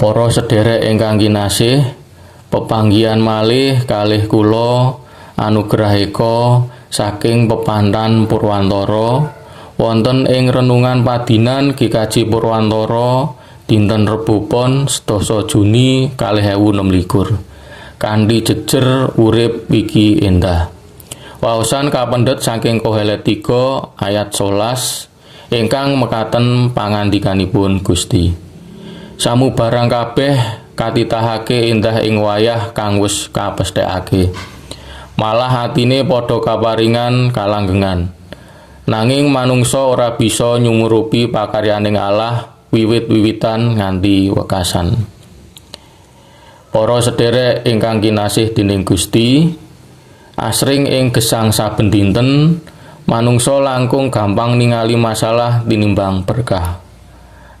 Para sedherek ingkang kinasih, pepanggihan malih kalih kula Anugrah Eka saking Pepantan Purwantara wonten ing renungan padinan GKJ Purwantara dinten Rebo Pon 11 Juni 2026 kanthi jejer urip iki endah. Waosan kapendhet saking Kohelet 3 ayat 11 ingkang mekaten pangandikanipun Gusti. Samubarang kabeh katitahake endah ing wayah kang wis kapesthekake. Malah atine padha kaparingan kalanggengan. Nanging manungsa ora bisa nyumurupi pakaryaning Allah wiwit-wiwitan nganti wekasan. Para sedherek ingkang kinasih dening Gusti, asring ing gesang saben dinten manungsa langkung gampang ningali masalah tinimbang berkah.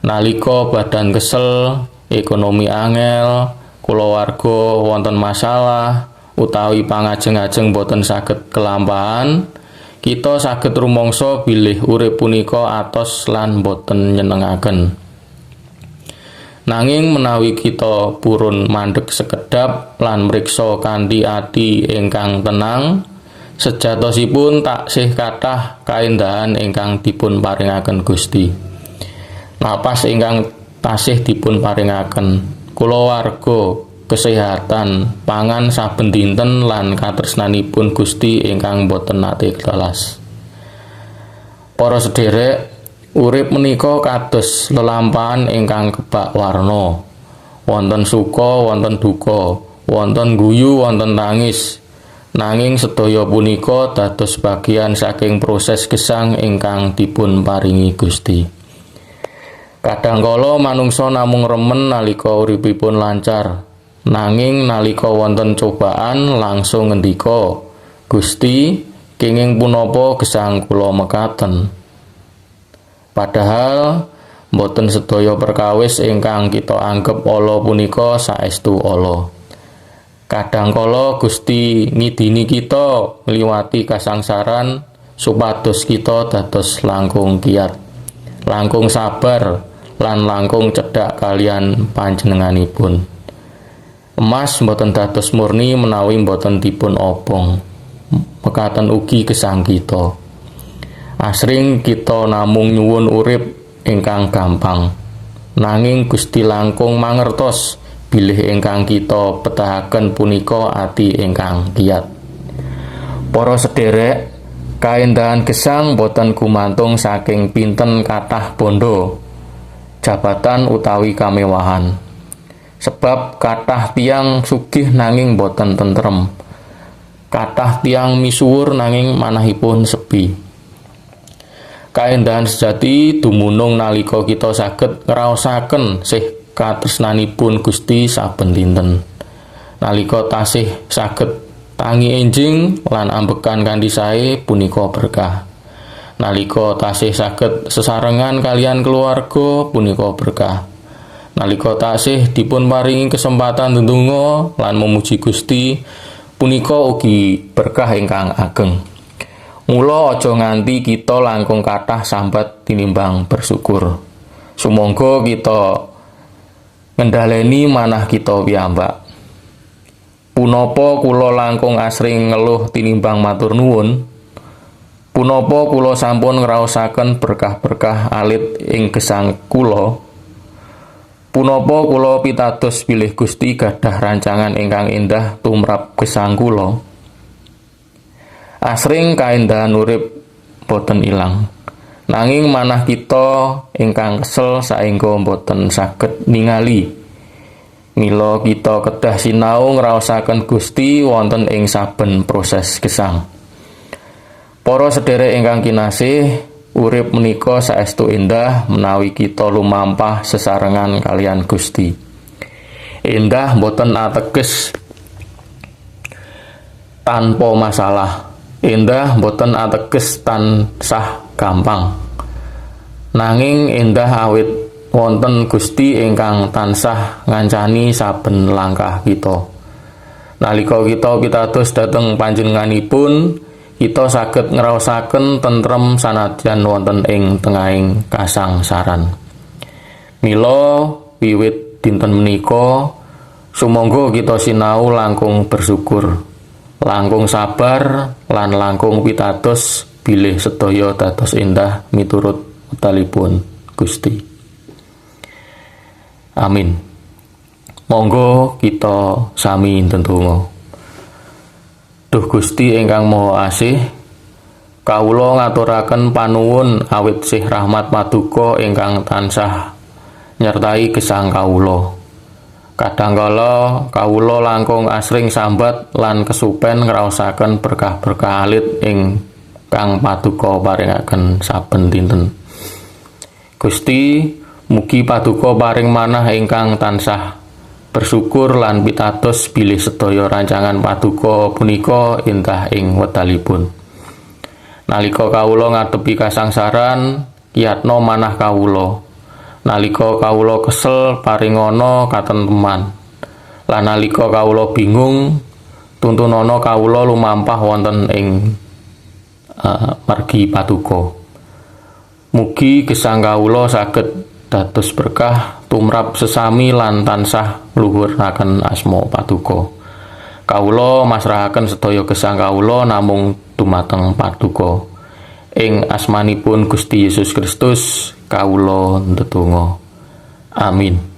Nalika badan kesel, ekonomi angel, kulawarga wonten masalah utawi pangajeng-ajeng boten saged kelampahan, kita saged rumangsa bilih urip punika atos lan boten nyenengaken. Nanging menawi kita purun mandheg sekedhap lan mriksa kanthi ati ingkang tenang, sejatosipun taksih kathah kaendahan ingkang dipun paringaken Gusti. Napas ingkang tasih dipun paringaken, kulawarga, kesehatan, pangan saben dinten lan katresnanipun Gusti ingkang boten nate telas. Para sedherek, urip menika kados lelampahan ingkang kebak warna. Wonten suka, wonten duka, wonten guyu, wonten tangis. Nanging sedaya punika dados bagian saking proses gesang ingkang dipun paringi Gusti. Kadangkala manungsa namung remen nalika uripipun lancar, nanging nalika wonten cobaan langsung ngendika, "Gusti, kenging punapa gesang kula mekaten?" Padahal boten sedaya perkawis ingkang kita anggep ala punika saestu ala. Kadangkala Gusti ngidini kita ngliwati kasangsaran supados kita dados langkung kiyat, langkung sabar, lan langkung cedhak kalian panjenenganipun. Emas mboten dados murni menawi mboten dipun obong. Mekaten ugi gesang kita. Asring kita namung nyuwun urip ingkang gampang. Nanging Gusti langkung mangertos bilih ingkang kita petahaken punika ati ingkang kiyat. Para sedherek, kaendahan gesang boten gumantung saking pinten kathah bondo, jabatan utawi kamewahan. Sebab kathah tiyang sugih nanging boten tentrem. Kathah tiyang misuwur nanging manahipun sepi. Kaendahan sejati dumunung nalika kita saged ngraosaken sih katresnanipun Gusti saben dinten. Nalika tasih saged tangi enjing lan ambekan kanthi sae punika berkah. Nalika tasih saged sesarengan kalian keluarga punika berkah. Nalika tasih dipun paringi kesempatan ndedonga lan memuji Gusti punika ugi berkah ingkang ageng. Mula aja nganti kita langkung kathah sambat tinimbang bersyukur. Sumangga kita ngendhaleni manah kita piyambak. Punapa kula langkung asring ngeluh tinimbang matur nuwun? Punapa kula sampun ngraosaken berkah-berkah alit ing gesang kula? Punapa kula pitados bilih Gusti gadah rancangan ingkang endah tumrap gesang kula? Asring kaendahan urip boten ilang. Nanging manah kita ingkang kesel saengga boten saged ningali. Mila kita kedah sinau ngraosaken Gusti wonten ing saben proses gesang. Para sedherek ingkang kinasih, urip menika saestu endah menawi kita lumampah sesarengan kalian Gusti. Endah boten ateges tanpa masalah. Endah boten ateges tansah gampang. Nanging endah awit wonten Gusti ingkang tansah ngancani saben langkah kita. Nalika kita pitados dhateng panjenenganipun, kita saged ngraosaken tentrem sanadyan wonten ing tengahing kasangsaran. Mila wiwit dinten menika sumangga kita sinau langkung bersyukur, langkung sabar lan langkung pitados bilih sedaya dados endah miturut wektalipun Gusti. Amin. Monggo kita sami ndedonga. Duh Gusti ingkang Maha Asih, kawula ngaturaken panuwun awit sih rahmat paduka ingkang tansah nyertai gesang kawula. Kadangkala kawula langkung asring sambat lan kesupen ngraosaken berkah-berkah alit ingkang paduka paringaken saben dinten. Gusti, mugi paduka paring manah ingkang tansah bersyukur lan pitados bilih sedaya rancangan paduka punika endah ing wektalipun. Nalika kawula ngadepi kasangsaran, kiyatna manah kawula. Nalika kawula kesel, paringana katenteman. Lan nalika kawula bingung, tuntunana kawula lumampah wonten ing margi paduka. Mugi gesang kawula saged dados berkah tumrap sesami lan tansah ngluhuraken asma paduka. Kawula masrahaken sedaya gesang kawula namung dumateng paduka. Ing asmanipun Gusti Yesus Kristus kawula ndedonga. Amin.